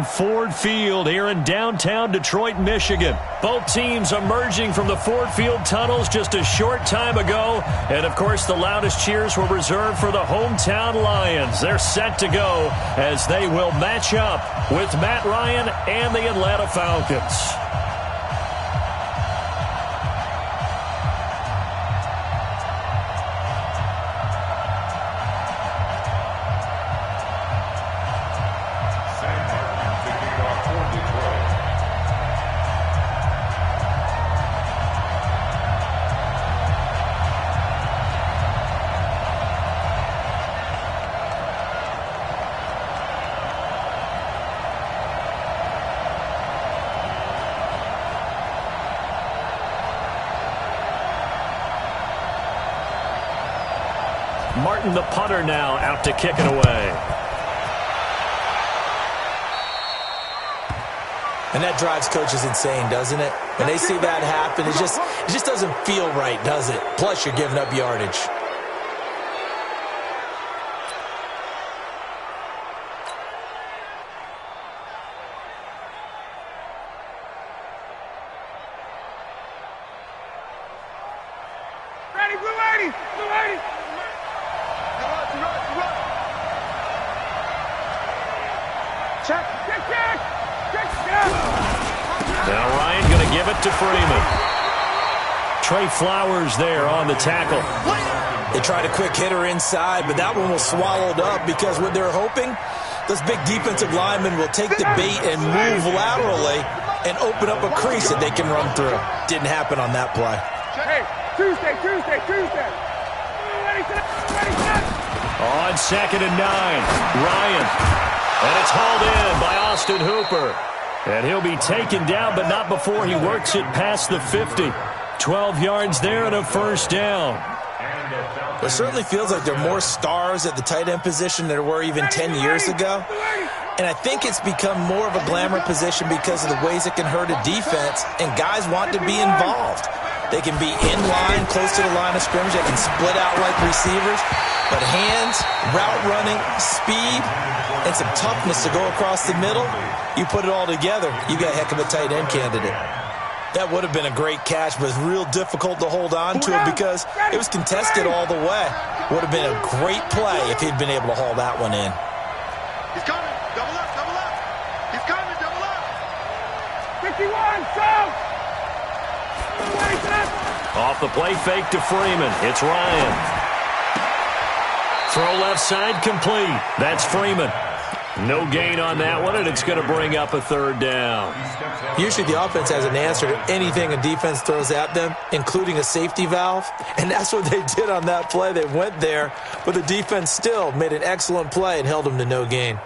Ford Field here in downtown Detroit, Michigan. Both teams emerging from the Ford Field tunnels just a short time ago. And, of course, the loudest cheers were reserved for the hometown Lions. They're set to go as they will match up with Matt Ryan and the Atlanta Falcons. Martin, the punter, now out to kick it away. And that drives coaches insane, doesn't it? When they see that happen, it just doesn't feel right, does it? Plus, you're giving up yardage. Ready, blue 80, blue 80. Check. Now Ryan going to give it to Freeman. Trey Flowers there on the tackle. They tried a quick hitter inside, but that one was swallowed up because what they're hoping, those big defensive linemen will take the bait and move laterally and open up a crease that they can run through. Didn't happen on that play. Hey, Tuesday. On 2nd and 9, Ryan. And it's hauled in by Austin Hooper. And he'll be taken down, but not before he works it past the 50. 12 yards there and a first down. It certainly feels like there are more stars at the tight end position than there were even 10 years ago. And I think it's become more of a glamour position because of the ways it can hurt a defense, and guys want to be involved. They can be in line, close to the line of scrimmage. They can split out like receivers. But hands, route running, speed, and some toughness to go across the middle, you put it all together, you got a heck of a tight end candidate. That would have been a great catch, but it's real difficult to hold on to it because it was contested all the way. Would have been a great play if he'd been able to haul that one in. He's coming. Double up. He's coming. Double up. 51, south. Off the play fake to Freeman. It's Ryan. Throw left side complete. That's Freeman. No gain on that one, and it's going to bring up a third down. Usually the offense has an answer to anything a defense throws at them, including a safety valve. And that's what they did on that play. They went there, but the defense still made an excellent play and held them to no gain.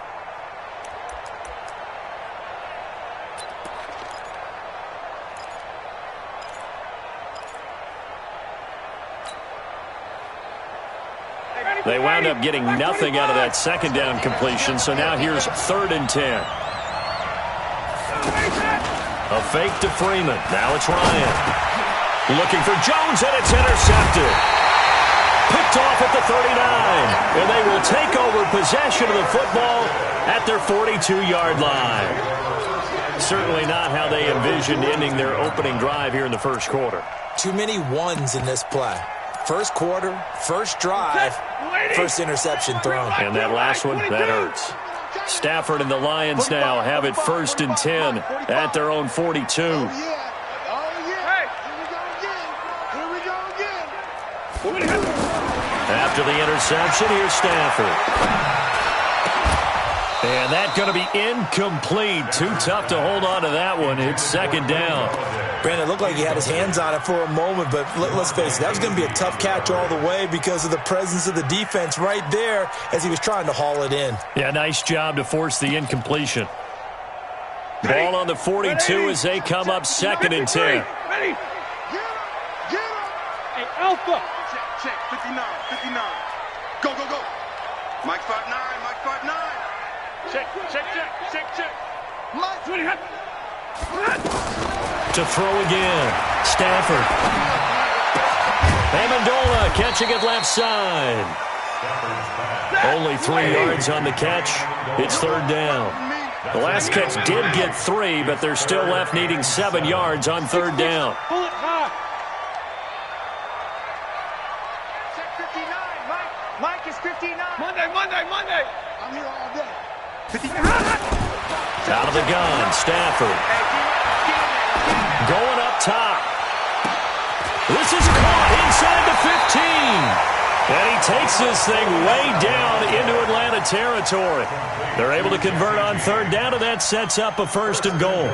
They wound up getting nothing out of that second down completion, so now here's 3rd and 10. A fake to Freeman. Now it's Ryan. Looking for Jones, and it's intercepted. Picked off at the 39, and they will take over possession of the football at their 42-yard line. Certainly not how they envisioned ending their opening drive here in the first quarter. Too many ones in this play. First quarter, first drive, first interception thrown. And that last one, that hurts. Stafford and the Lions now have it 1st and 10 at their own 42. After the interception, here's Stafford. And that's going to be incomplete. Too tough to hold on to that one. It's 2nd down. Brandon, it looked like he had his hands on it for a moment, but let's face it, that was going to be a tough catch all the way because of the presence of the defense right there as he was trying to haul it in. Yeah, nice job to force the incompletion. Ball on the 42 as they come up 2nd and 10. Ready. Hey, Alpha. Check. 59. Go. Mike 5'9". Check. Mike 20. To throw again. Stafford. Amendola catching it left side. Only 3 yards on the catch. It's 3rd down. The last catch did get 3, but they're still left needing 7 yards on 3rd down. Pull it high. Check 59. Mike is 59. Monday. I'm here all day. 59. Out of the gun, Stafford. Going up top. This is caught inside the 15. And he takes this thing way down into Atlanta territory. They're able to convert on 3rd down, and that sets up a 1st and goal.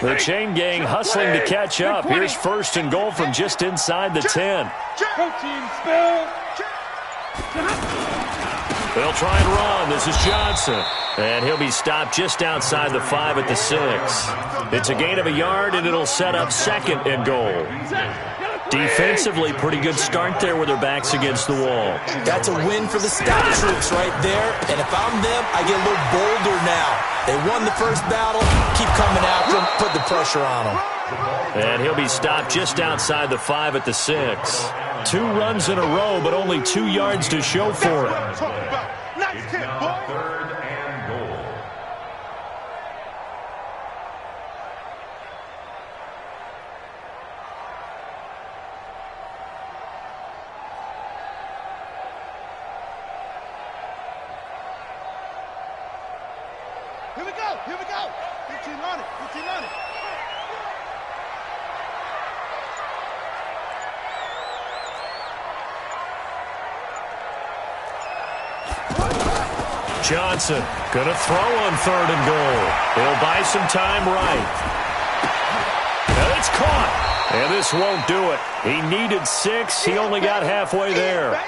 The chain gang hustling to catch up. Here's 1st and goal from just inside the 10. They'll try and run. This is Johnson. And he'll be stopped just outside the 5 at the 6. It's a gain of a yard, and it'll set up 2nd and goal. Defensively, pretty good start there with their backs against the wall. That's a win for the stout troops right there. And if I'm them, I get a little bolder now. They won the first battle. Keep coming after them. Put the pressure on them. And he'll be stopped just outside the 5 at the 6. 2 runs in a row, but only 2 yards to show for it. Nice hit, boy. 3rd and goal. Here we go. 15 on it. Johnson gonna throw on 3rd and goal. He'll buy some time right. And it's caught. And this won't do it. He needed 6. He only got halfway there.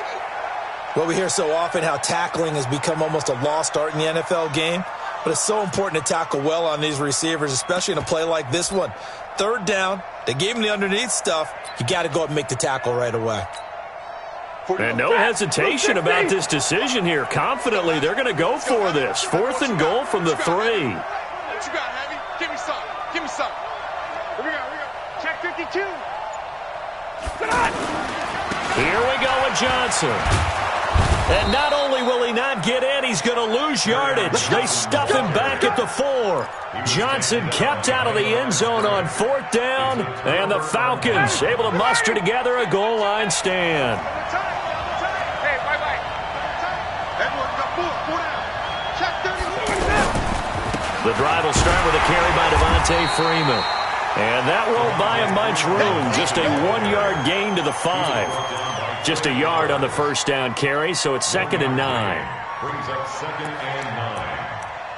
Well, we hear so often how tackling has become almost a lost art in the NFL game. But it's so important to tackle well on these receivers, especially in a play like this one. 3rd down, they gave him the underneath stuff. You got to go up and make the tackle right away. And no hesitation about this decision here. Confidently, they're going to go for this. 4th and goal from the 3. What you got, Heavy? Give me some. Here we go. Check 52. Here we go with Johnson. And not only will he not get in, he's going to lose yardage. They stuff him back at the 4. Johnson kept out of the end zone on 4th down, and the Falcons able to muster together a goal line stand. Hey, bye. Everyone got 4 down. Check 30. The drive will start with a carry by Devontae Freeman. And that won't buy him much room. Just a 1-yard gain to the 5. Just a yard on the 1st down carry, so it's 2nd and 9. Brings up 2nd and 9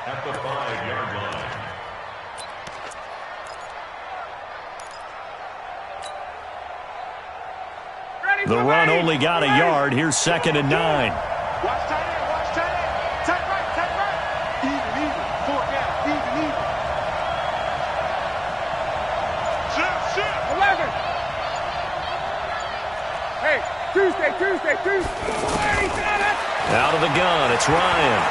at the 5-yard line. The run only got a yard. Here's 2nd and 9. Watch tight end. Tight right. Even. 4 down. Even. Shift. 11. Hey, Tuesday. Out of the gun, it's Ryan.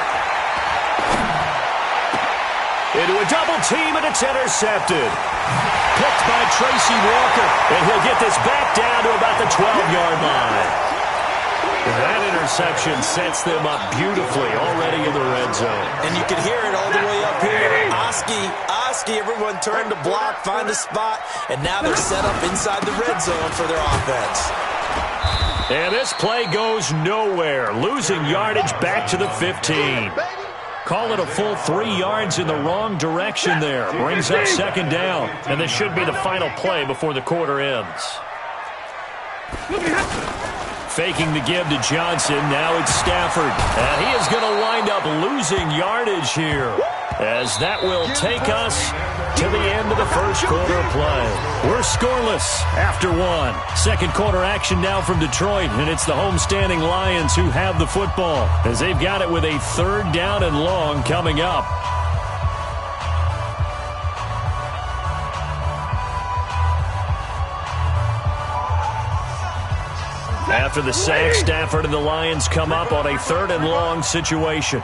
Into a double team, and it's intercepted. Picked by Tracy Walker, and he'll get this back down to about the 12-yard line. That interception sets them up beautifully already in the red zone. And you can hear it all the way up here. Oski, everyone turned to block, find the spot, and now they're set up inside the red zone for their offense. And this play goes nowhere, losing yardage back to the 15. Call it a full 3 yards in the wrong direction there. Brings up 2nd down, and this should be the final play before the quarter ends. Faking the give to Johnson, now it's Stafford. And he is going to wind up losing yardage here, as that will take us to the end of the first quarter of play. We're scoreless after 1. 2nd quarter action now from Detroit, and it's the homestanding Lions who have the football, as they've got it with a 3rd down and long coming up. After the sack, Stafford and the Lions come up on a 3rd and long situation.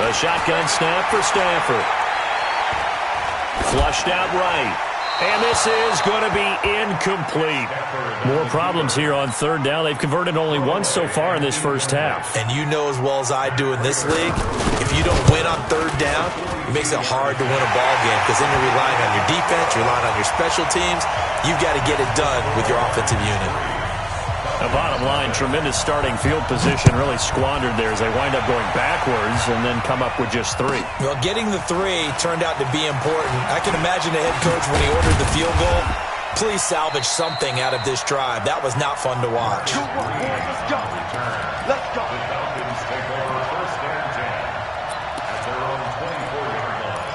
A shotgun snap for Stafford. Flushed out right. And this is going to be incomplete. More problems here on 3rd down. They've converted only once so far in this first half. And you know as well as I do in this league, if you don't win on 3rd down, it makes it hard to win a ball game because then you're relying on your defense, you're relying on your special teams. You've got to get it done with your offensive unit. The bottom line, tremendous starting field position, really squandered there as they wind up going backwards and then come up with just 3. Well, getting the 3 turned out to be important. I can imagine the head coach when he ordered the field goal. Please salvage something out of this drive. That was not fun to watch. Let's go. Let's go. The Falcons take over 1st and 10 at their own 24-yard line.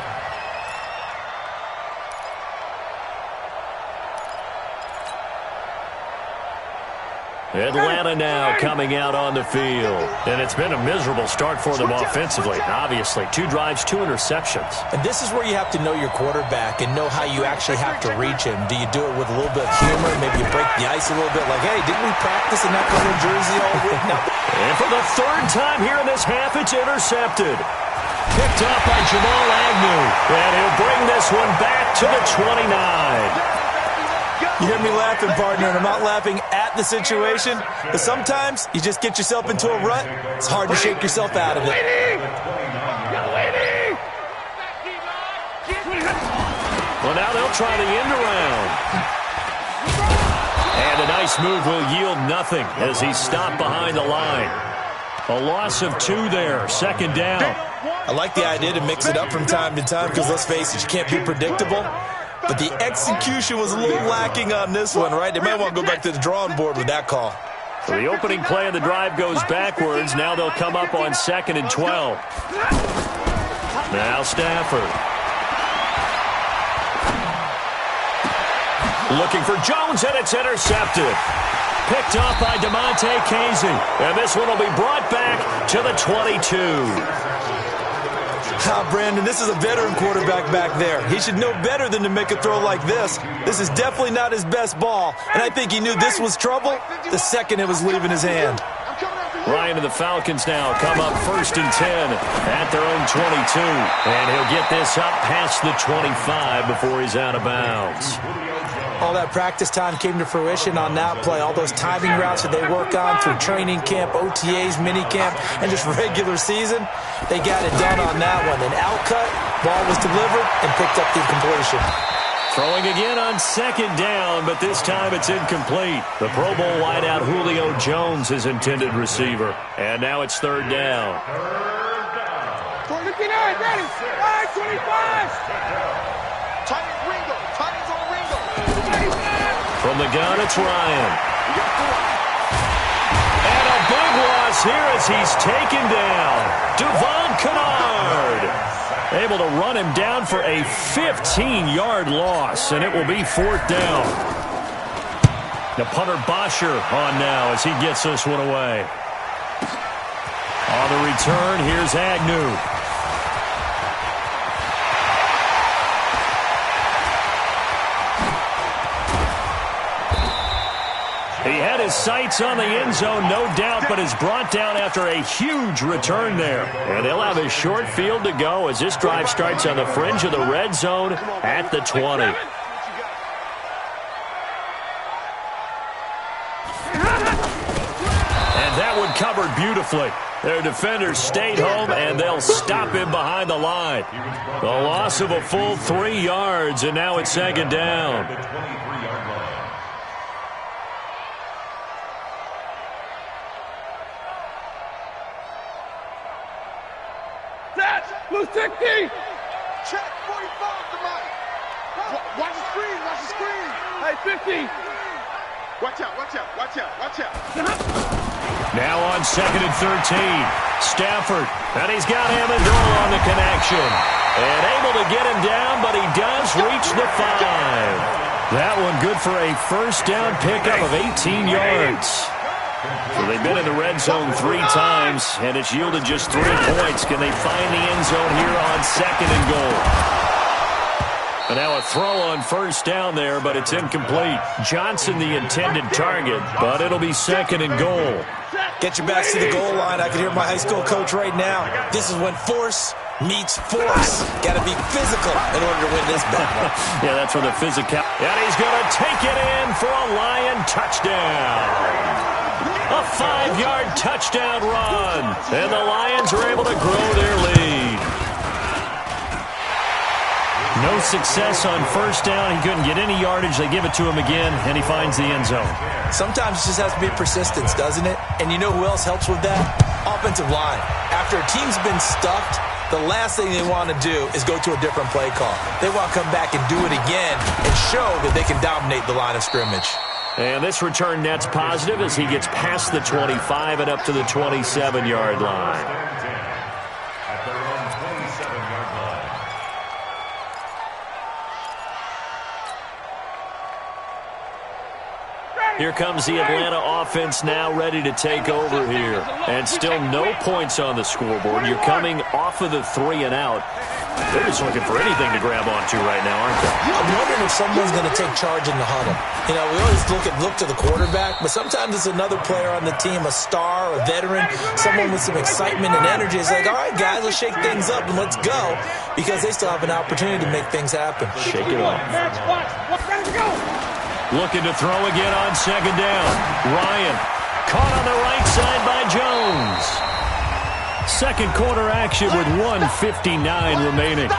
Atlanta now coming out on the field. And it's been a miserable start for them offensively. Obviously, 2 drives, 2 interceptions. And this is where you have to know your quarterback and know how you actually have to reach him. Do you do it with a little bit of humor? Maybe you break the ice a little bit like, hey, didn't we practice in that color jersey all week? No. And for the 3rd time here in this half, it's intercepted. Picked up by Jamal Agnew. And he'll bring this one back to the 29. You hear me laughing, partner, and I'm not laughing at the situation, but sometimes you just get yourself into a rut. It's hard to shake yourself out of it. Well, now they'll try the end around. And a nice move will yield nothing as he's stopped behind the line. A loss of 2 there, 2nd down. I like the idea to mix it up from time to time because, let's face it, you can't be predictable. But the execution was a little lacking on this one, right? They might want to go back to the drawing board with that call. So the opening play of the drive goes backwards. Now they'll come up on 2nd and 12. Now Stafford. Looking for Jones, and it's intercepted. Picked off by DeMonte Casey. And this one will be brought back to the 22. Brandon, this is a veteran quarterback back there. He should know better than to make a throw like this. This is definitely not his best ball, and I think he knew this was trouble the second it was leaving his hand. Ryan and the Falcons now come up 1st and 10 at their own 22. And he'll get this up past the 25 before he's out of bounds. All that practice time came to fruition on that play. All those timing routes that they work on through training camp, OTAs, mini camp, and just regular season, they got it done on that one. An outcut, ball was delivered, and picked up the completion. Throwing again on 2nd down, but this time it's incomplete. The Pro Bowl wideout Julio Jones is intended receiver. And now it's 3rd down. 29, ready. 25. From the gun, it's Ryan. And a big loss here as he's taken down. Devon Kennard able to run him down for a 15-yard loss, and it will be 4th down. The punter Bosher on now as he gets this one away. On the return, here's Agnew. He had his sights on the end zone, no doubt, but is brought down after a huge return there. And they'll have a short field to go as this drive starts on the fringe of the red zone at the 20. And that one covered beautifully. Their defenders stayed home, and they'll stop him behind the line. The loss of a full 3 yards, and now it's 2nd down. Blue 60! Check 45, somebody. Watch the screen, watch the screen. Hey, 50. Watch out, watch out, watch out, watch out. Now on 2nd and 13. Stafford, and he's got Amendola on the connection. And able to get him down, but he does reach the 5. That one good for a 1st down pickup of 18 yards. So they've been in the red zone 3 times, and it's yielded just 3 points. Can they find the end zone here on 2nd and goal? And now a throw on first down there, but it's incomplete. Johnson the intended target, but it'll be second and goal. Get your backs to the goal line. I can hear my high school coach right now. This is when force meets force. Got to be physical in order to win this battle. Yeah, that's where the physical. And he's going to take it in for a Lion touchdown. A 5-yard touchdown run. And the Lions are able to grow their lead. No success on first down. He couldn't get any yardage. They give it to him again, and he finds the end zone. Sometimes it just has to be persistence, doesn't it? And you know who else helps with that? Offensive line. After a team's been stuffed, the last thing they want to do is go to a different play call. They want to come back and do it again and show that they can dominate the line of scrimmage. And this return net's positive as he gets past the 25 and up to the 27-yard line. At their own 27-yard line. Here comes the Atlanta offense now ready to take over here. And still no points on the scoreboard. You're coming off of the 3 and out. They're just looking for anything to grab onto right now, aren't they? I'm wondering if someone's going to take charge in the huddle. You know, we always look to the quarterback, but sometimes it's another player on the team, a star, a veteran, someone with some excitement and energy. It's like, all right, guys, let's shake things up and let's go, because they still have an opportunity to make things happen. Shake it off. Looking to throw again on second down. Ryan caught on the right side by Jones. Second quarter action with 1:59 remaining.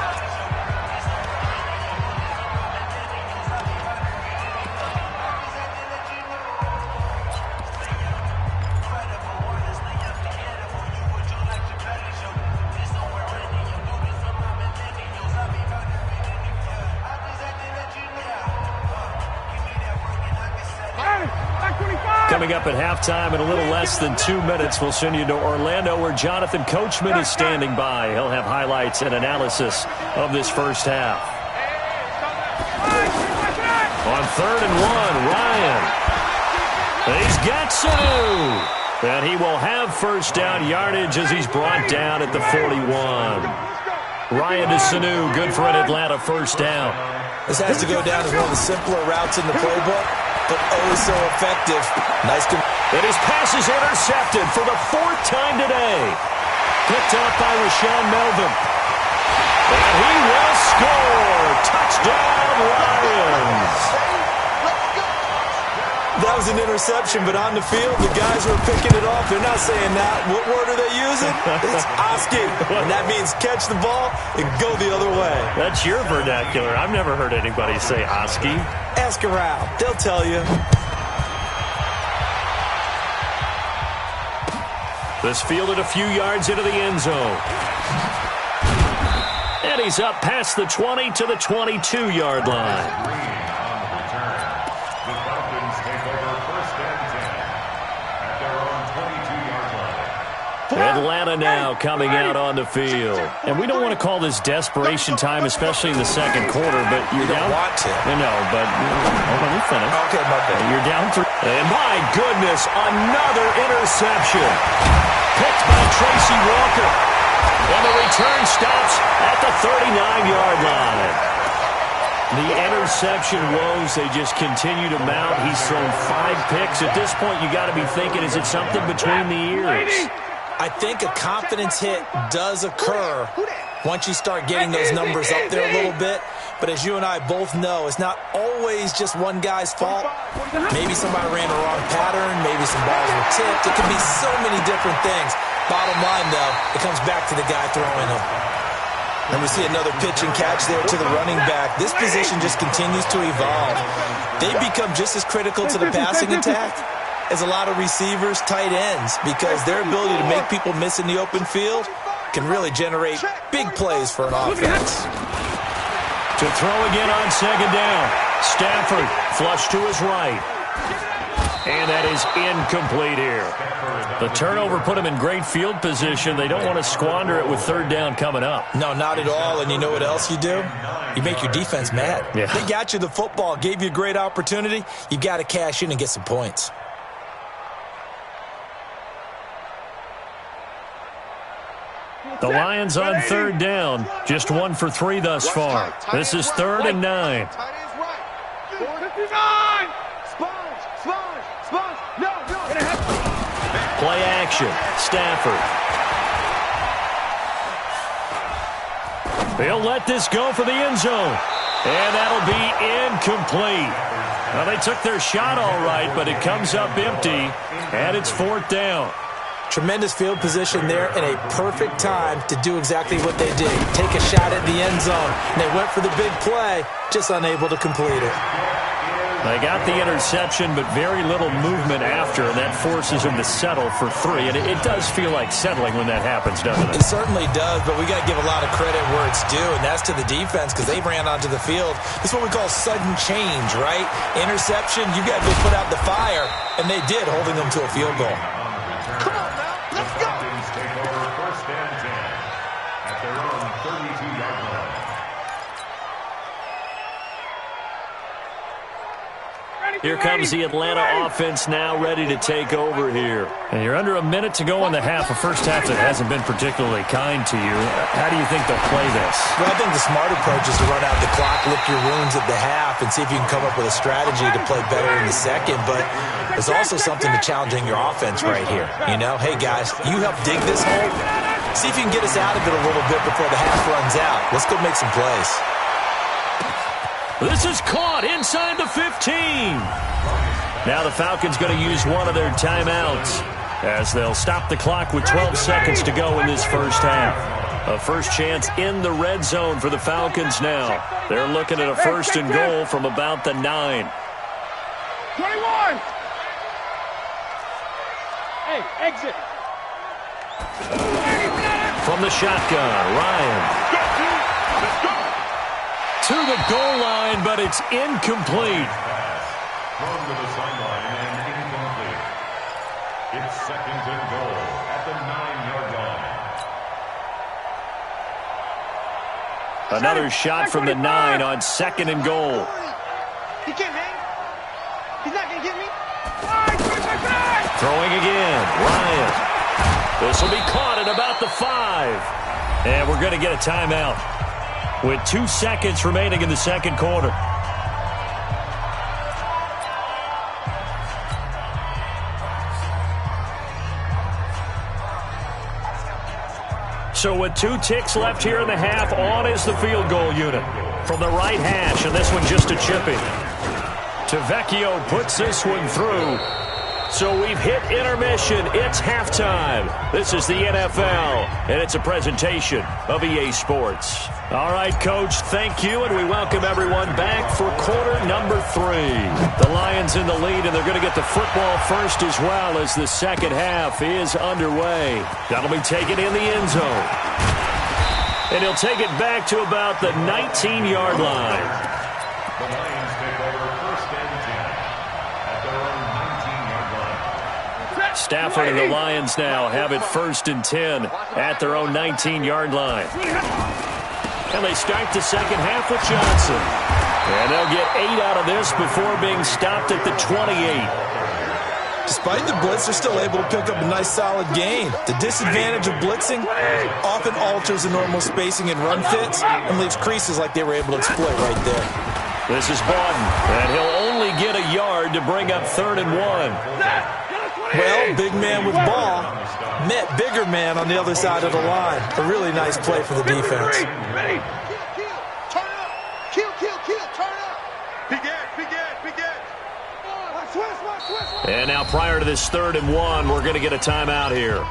Coming up at halftime in a little less than 2 minutes, we'll send you to Orlando where Jonathan Coachman is standing by. He'll have highlights and analysis of this first half. On 3rd and 1, Ryan. He's got Sanu. And he will have first down yardage as he's brought down at the 41. Ryan to Sanu, good for an Atlanta first down. This has to go down as one of the simpler routes in the playbook, but oh so effective. Nice. And his pass is intercepted for the 4th time today. Picked off by Rashawn Melvin. And he will score. Touchdown, Lions. That was an interception, but on the field, the guys who are picking it off, they're not saying that. What word are they using? It's Oski. And that means catch the ball and go the other way. That's your vernacular. I've never heard anybody say Oski. Ask around. They'll tell you. This fielded a few yards into the end zone. And he's up past the 20 to the 22-yard line. Atlanta now coming out on the field. And we don't want to call this desperation time, especially in the second quarter, but you're down. You don't want to. No, but hold on, let me finish. Okay, my bad. You're down 3. And my goodness, another interception. Picked by Tracy Walker. And the return stops at the 39-yard line. The interception woes, they just continue to mount. He's thrown 5 picks. At this point, you got to be thinking, is it something between the ears? I think a confidence hit does occur once you start getting those numbers up there a little bit. But as you and I both know, it's not always just one guy's fault. Maybe somebody ran the wrong pattern. Maybe some balls were tipped. It can be so many different things. Bottom line, though, it comes back to the guy throwing them. And we see another pitch and catch there to the running back. This position just continues to evolve. They become just as critical to the passing attack as a lot of receivers, tight ends, because their ability to make people miss in the open field can really generate big plays for an offense. To throw again on second down. Stafford flush to his right. And that is incomplete here. The turnover put him in great field position. They don't want to squander it with 3rd down coming up. No, not at all. And you know what else you do? You make your defense mad. Yeah. They got you the football, gave you a great opportunity. You got to cash in and get some points. The Lions on 3rd down, just 1 for 3 thus far. This is 3rd and 9. Play action, Stafford. They'll let this go for the end zone. And that'll be incomplete. Now, they took their shot all right, but it comes up empty, and it's 4th down. Tremendous field position there and a perfect time to do exactly what they did. Take a shot at the end zone. And they went for the big play, just unable to complete it. They got the interception, but very little movement after, and that forces them to settle for 3. And it does feel like settling when that happens, doesn't it? It certainly does, but we got to give a lot of credit where it's due, and that's to the defense because they ran onto the field. This is what we call sudden change, right? Interception, you got to go put out the fire, and they did, holding them to a field goal. Come on now, let's go. Take over 1st and 10 at their own 32-yard line. Here comes the Atlanta offense now ready to take over here. And you're under a minute to go in the half, a first half that hasn't been particularly kind to you. How do you think they'll play this? Well, I think the smart approach is to run out the clock, lick your wounds at the half, and see if you can come up with a strategy to play better in the second. But there's also something to challenging your offense right here. You know, hey, guys, you help dig this hole. See if you can get us out of it a little bit before the half runs out. Let's go make some plays. This is caught inside the 15. Now the Falcons going to use one of their timeouts as they'll stop the clock with 12 seconds to go in this first half. A first chance in the red zone for the Falcons now. They're looking at a 1st and goal from about the 9. 21. Hey, exit. From the shotgun, Ryan. To the goal line, but it's incomplete. Thrown to the sideline and incomplete. It's 2nd and goal at the 9-yard line. Another shot from the 9 on 2nd and goal. He can't hang. He's not going to get me. Throwing again, Ryan. This will be caught at about the 5. And we're going to get a timeout with 2 seconds remaining in the second quarter. So with 2 ticks left here in the half, on is the field goal unit from the right hash, and this one just a chipping. Tavecchio puts this one through. So we've hit intermission. It's halftime. This is the NFL, and it's a presentation of EA Sports. All right, Coach, thank you, and we welcome everyone back for quarter number 3. The Lions in the lead, and they're going to get the football first as well as the second half is underway. That'll be taken in the end zone. And he'll take it back to about the 19-yard line. The Lions take over 1st and 10 at their own 19-yard line. Stafford and the Lions now have it 1st and 10 at their own 19-yard line. And they start the second half with Johnson. And they'll get 8 out of this before being stopped at the 28. Despite the blitz, they're still able to pick up a nice solid gain. The disadvantage of blitzing often alters the normal spacing and run fits and leaves creases like they were able to exploit right there. This is Bawden, and he'll only get a yard to bring up 3rd and 1. Well, big man with ball met bigger man on the other side of the line. A really nice play for the defense. Ready. Turn up. Kill, turn up. Big edge. Switch. And now prior to this 3rd and 1, we're going to get a timeout here.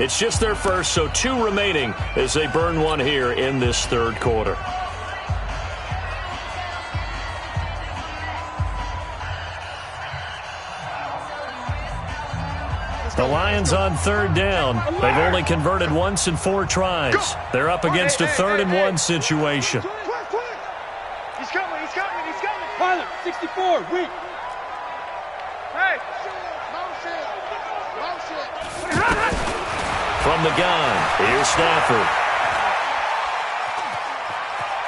It's just their first, so 2 remaining as they burn one here in this third quarter. The Lions on 3rd down. They've only converted once in 4 tries. They're up against a 3rd and 1 situation. He's coming. Pilot, 64, weak. Hey. From the gun, here's Stafford.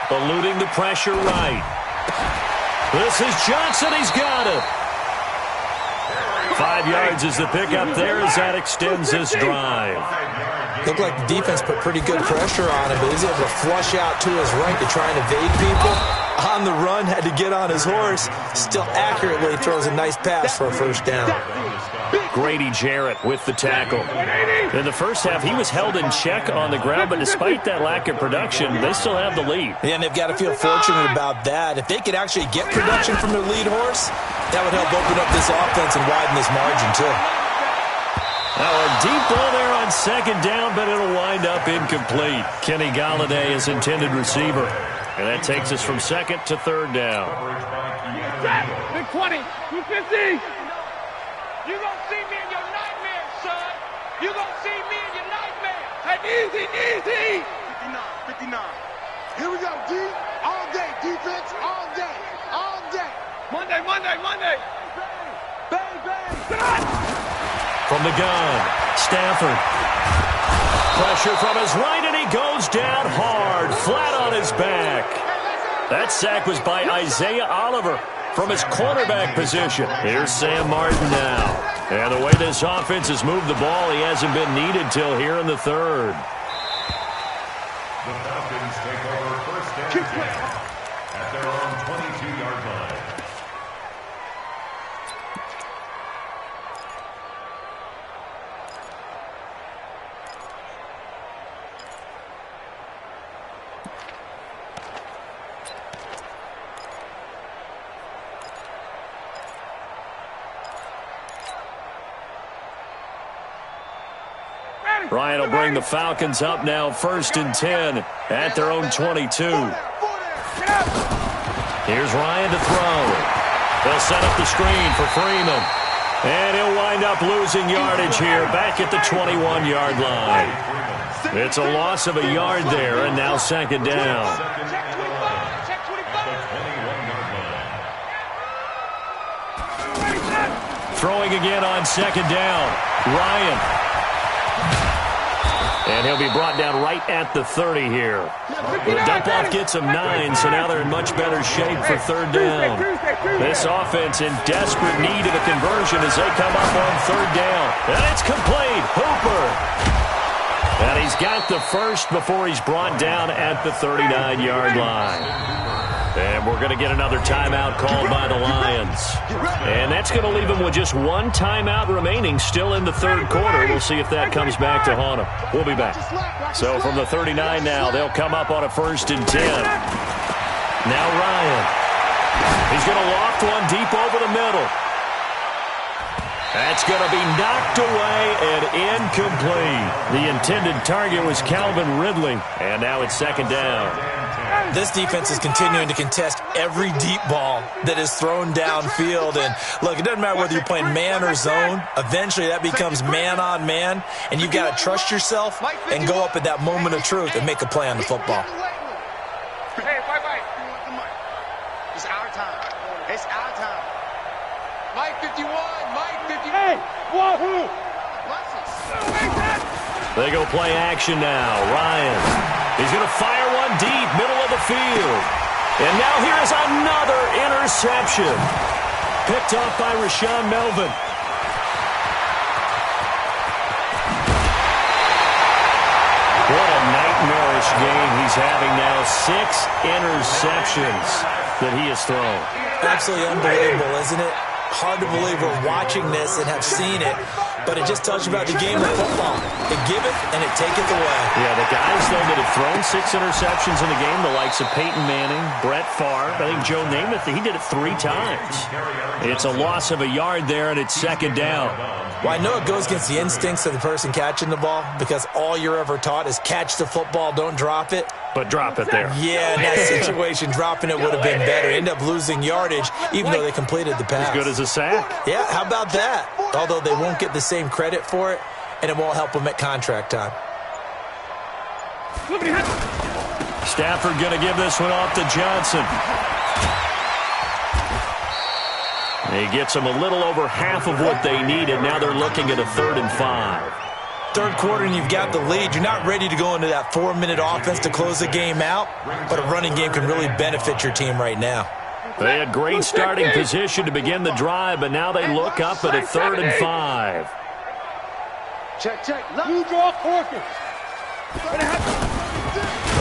Eluding the pressure right. This is Johnson. He's got it. 5 yards is the pickup there as that extends this drive. Looked like the defense put pretty good pressure on him, but he's able to flush out to his right to try and evade people. On the run, had to get on his horse. Still accurately throws a nice pass for a first down. Grady Jarrett with the tackle. In the first half, he was held in check on the ground, but despite that lack of production, they still have the lead. Yeah, and they've got to feel fortunate about that. If they could actually get production from their lead horse, that would help open up this offense and widen this margin, too. Now a deep ball there on second down, but it'll wind up incomplete. Kenny Golladay is intended receiver. And that takes us from second to third down. Big 20, 250. You gonna see me in your nightmare, son. You gonna see me in your nightmare. Hey, easy. 59. Here we go, D. All day, defense, all day. Monday. Bang. From the gun, Stafford. Pressure from his right, and he goes down hard, flat on his back. That sack was by Isaiah Oliver from his cornerback position. Here's Sam Martin now. And the way this offense has moved the ball, he hasn't been needed till here in the third. The Falcons take over first and 10 at their own 22-yard line. Ryan will bring the Falcons up now, first and 10 at their own 22. Here's Ryan to throw. They'll set up the screen for Freeman. And he'll wind up losing yardage here back at the 21-yard line. It's a loss of a yard there, and now second down. Throwing again on second down. Ryan. And he'll be brought down right at the 30 here. The dump-off gets him 9, so now they're in much better shape for third down. This offense in desperate need of a conversion as they come up on third down. And it's complete. Hooper. And he's got the first before he's brought down at the 39-yard line. And we're going to get another timeout called by the Lions. And that's going to leave them with just one timeout remaining still in the third quarter. We'll see if that comes back to haunt them. We'll be back. So from the 39 now, they'll come up on a first and 10. Now Ryan. He's going to loft one deep over the middle. That's going to be knocked away and incomplete. The intended target was Calvin Ridley. And now it's second down. This defense is continuing to contest every deep ball that is thrown downfield. And, look, it doesn't matter whether you're playing man or zone. Eventually, that becomes man-on-man, and you've got to trust yourself and go up at that moment of truth and make a play on the football. Hey, wait. It's our time. Mike 51. Hey, wahoo! They go play action now. Ryan. He's going to fire one deep, middle of the field. And now here is another interception. Picked off by Rashaan Melvin. What a nightmarish game he's having now. 6 interceptions that he has thrown. Absolutely unbelievable, isn't it? Hard to believe we're watching this and have seen it, but it just tells you about the game of football. It giveth and it taketh away. Yeah, the guys, though, that have thrown 6 interceptions in the game, the likes of Peyton Manning, Brett Favre, I think Joe Namath, he did it 3 times. It's a loss of a yard there, and it's second down. Well, I know it goes against the instincts of the person catching the ball because all you're ever taught is catch the football, don't drop it. But drop it there. Yeah, in that situation, dropping it would have been better. End up losing yardage, even though they completed the pass. As good as a sack. Yeah, how about that? Although they won't get the same credit for it, and it won't help them at contract time. Stafford going to give this one off to Johnson. He gets them a little over half of what they needed. Now they're looking at a 3rd and 5. Third quarter and you've got the lead. You're not ready to go into that 4-minute offense to close the game out, but a running game can really benefit your team right now. They had great starting position to begin the drive, but now they look up at a 3rd and 5. Check. Blue draw, Corker.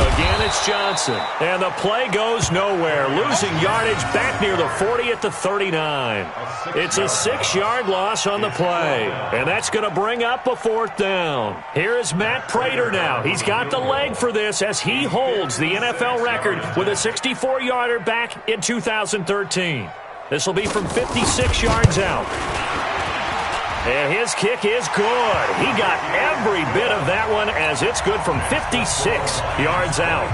Again, it's Johnson. And the play goes nowhere. Losing yardage back near the 40 at the 39. It's a 6-yard loss on the play. And that's going to bring up a 4th down. Here is Matt Prater now. He's got the leg for this as he holds the NFL record with a 64-yarder back in 2013. This will be from 56 yards out. And his kick is good. He got every bit of that one as it's good from 56 yards out.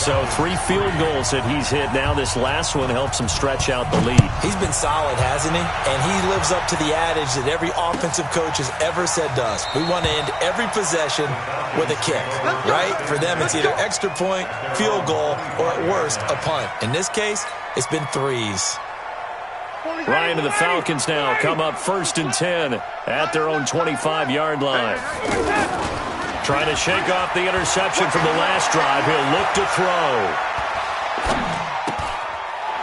So 3 field goals that he's hit now. This last one helps him stretch out the lead. He's been solid, hasn't he? And he lives up to the adage that every offensive coach has ever said to us. We want to end every possession with a kick, right? For them, it's either extra point, field goal, or at worst, a punt. In this case, it's been 3s. Ryan and the Falcons now come up 1st and 10 at their own 25-yard line. Trying to shake off the interception from the last drive. He'll look to throw.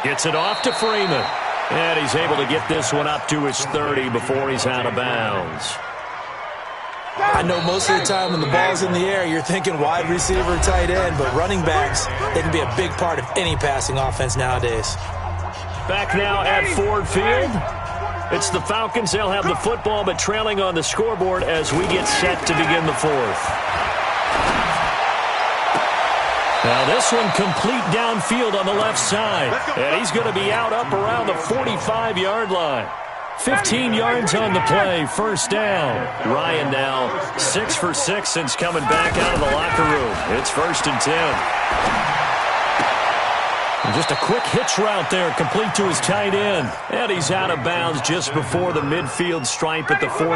Gets it off to Freeman. And he's able to get this one up to his 30 before he's out of bounds. I know most of the time when the ball's in the air, you're thinking wide receiver, tight end, but running backs, they can be a big part of any passing offense nowadays. Back now at Ford Field. It's the Falcons. They'll have the football, but trailing on the scoreboard as we get set to begin the 4th. Now this one complete downfield on the left side. And he's going to be out up around the 45-yard line. 15 yards on the play, 1st down. Ryan now 6 for 6 since coming back out of the locker room. It's 1st and 10. And just a quick hitch route there, complete to his tight end. And he's out of bounds just before the midfield stripe at the 49.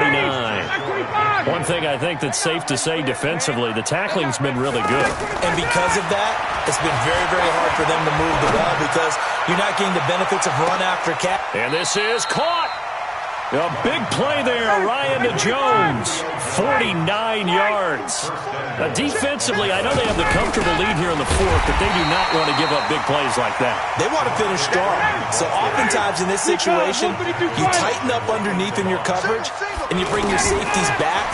One thing I think that's safe to say defensively, the tackling's been really good. And because of that, it's been very, very hard for them to move the ball because you're not getting the benefits of run after catch. And this is caught. A big play there, Ryan to Jones, 49 yards. Defensively, I know they have the comfortable lead here in the 4th, but they do not want to give up big plays like that. They want to finish strong. So oftentimes in this situation, you tighten up underneath in your coverage, and you bring your safeties back.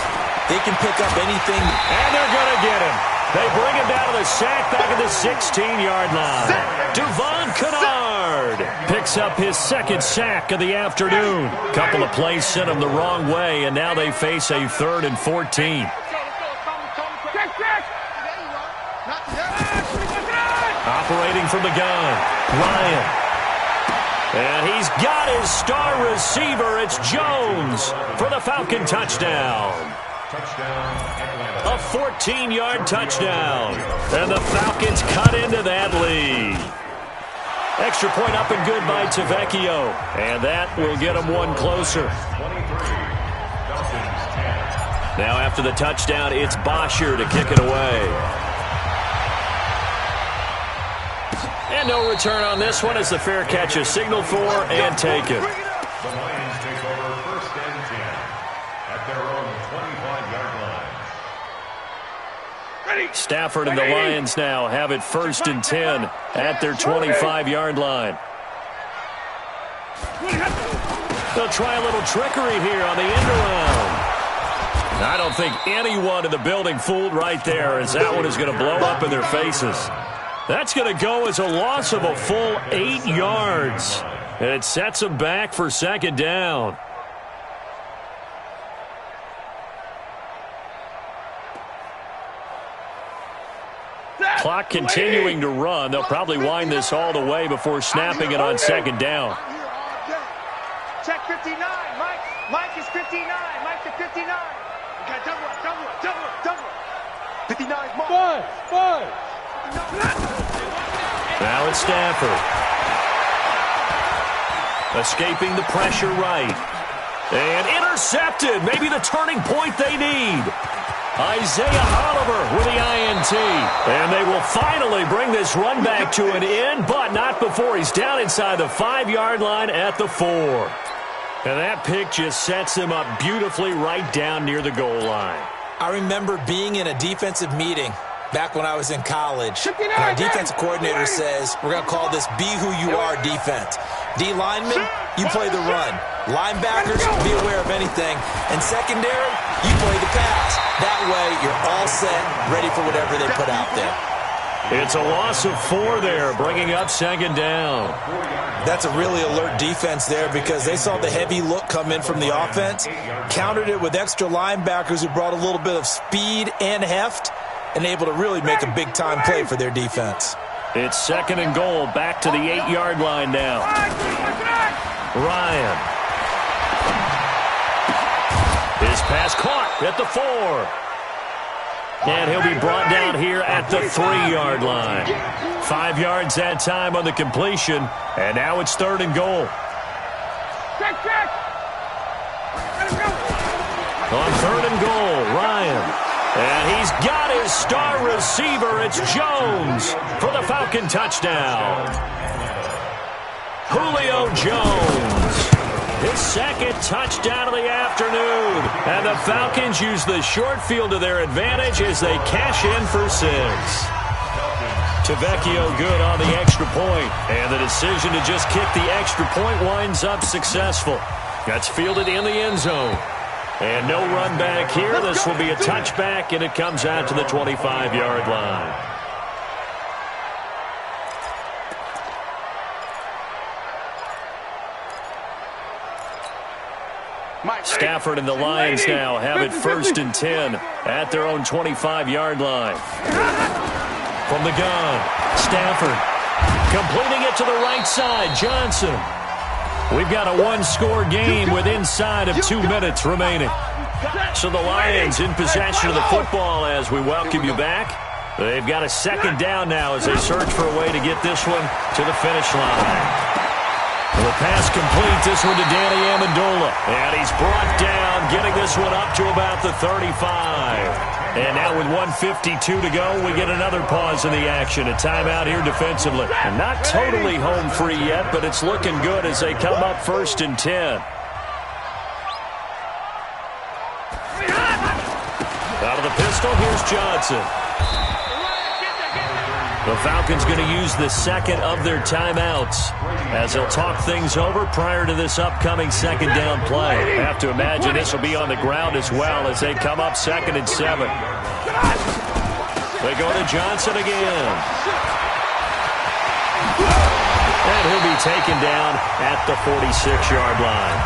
They can pick up anything. And they're going to get him. They bring him down to the sack back at the 16-yard line. Devon Kennard picks up his 2nd sack of the afternoon. Couple of plays sent him the wrong way, and now they face a 3rd and 14. Operating from the gun, Ryan. And he's got his star receiver. It's Jones for the Falcon touchdown. A 14-yard touchdown. And the Falcons cut into that lead. Extra point up and good by Tavecchio. And that will get them one closer. Now after the touchdown, it's Bosher to kick it away. And no return on this one as the fair catch is signaled for and taken. The Lions take over 1st and 10 at their own 25-yard line. Stafford and the Lions now have it 1st and 10 at their 25-yard line. They'll try a little trickery here on the end around. I don't think anyone in the building fooled right there as that one is going to blow up in their faces. That's going to go as a loss of a full 8 yards. And it sets them back for 2nd down. Clock continuing to run. They'll probably wind this all the way before snapping it on 2nd down. Check 59. Mike is 59. Mike to 59. You got double. 59 is Mike. Five. Now it's Stafford. Escaping the pressure right. And intercepted. Maybe the turning point they need. Isaiah Oliver with the INT. And they will finally bring this run back to an end, but not before he's down inside the 5-yard line at the 4. And that pick just sets him up beautifully right down near the goal line. I remember being in a defensive meeting back when I was in college, and our defensive coordinator says, we're going to call this be who you are defense. D linemen, you play the run. Linebackers, be aware of anything. And secondary, you play the pass. That way, you're all set, ready for whatever they put out there. It's a loss of 4 there, bringing up second down. That's a really alert defense there because they saw the heavy look come in from the offense, countered it with extra linebackers who brought a little bit of speed and heft, and able to really make a big-time play for their defense. It's second and goal, back to the 8-yard line now. Ryan. His pass caught at the 4. And he'll be brought down here at the 3-yard line. 5 yards that time on the completion, and now it's third and goal. Check. On third and goal, Ryan. And he's got his star receiver. It's Jones for the Falcon touchdown. Julio Jones. His second touchdown of the afternoon. And the Falcons use the short field to their advantage as they cash in for 6. Tavecchio good on the extra point. And the decision to just kick the extra point winds up successful. That's fielded in the end zone. And no run back here. This will be a touchback, and it comes out to the 25-yard line. Stafford and the Lions now have it first and 10 at their own 25-yard line. From the gun, Stafford completing it to the right side. Johnson. We've got a one-score game with inside of 2 minutes remaining. So the Lions in possession of the football as we welcome you back. They've got a second down now as they search for a way to get this one to the finish line. The pass complete, this one to Danny Amendola. And he's brought down, getting this one up to about the 35. And now with 1:52 to go, we get another pause in the action. A timeout here defensively. And not totally home free yet, but it's looking good as they come up first and 10. Out of the pistol, here's Johnson. The Falcons going to use the second of their timeouts as they'll talk things over prior to this upcoming second down play. I have to imagine this will be on the ground as well as they come up second and 7. They go to Johnson again. And he'll be taken down at the 46-yard line.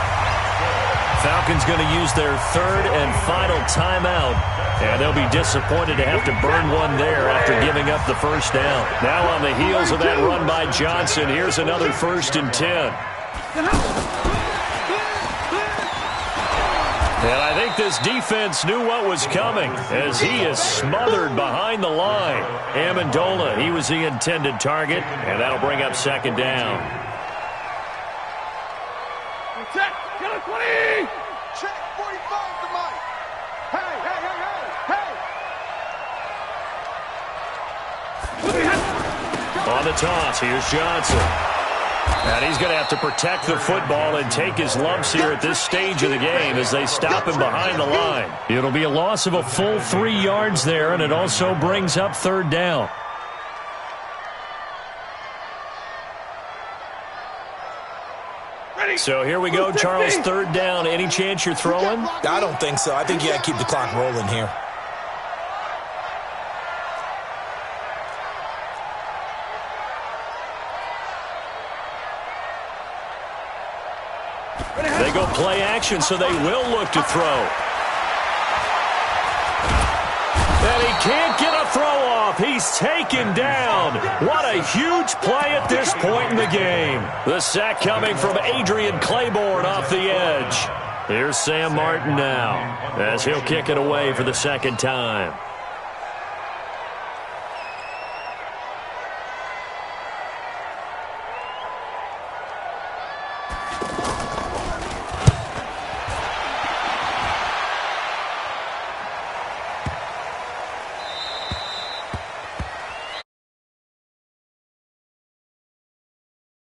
Falcons going to use their third and final timeout. And they'll be disappointed to have to burn one there after giving up the first down. Now on the heels of that run by Johnson, here's another first and 10. And I think this defense knew what was coming as he is smothered behind the line. Amendola, he was the intended target, and that'll bring up second down. Check, get a 20! Check, 45 to Mike. Hey! On the toss, here's Johnson. And he's going to have to protect the football and take his lumps here at this stage of the game as they stop him behind the line. It'll be a loss of a full 3 yards there, and it also brings up third down. So here we go, Charles, third down. Any chance you're throwing? I don't think so. I think you got to keep the clock rolling here. They go play action, so they will look to throw. And he can't get a throw off. He's taken down. What a huge play at this point in the game. The sack coming from Adrian Claiborne off the edge. Here's Sam Martin now as he'll kick it away for the second time.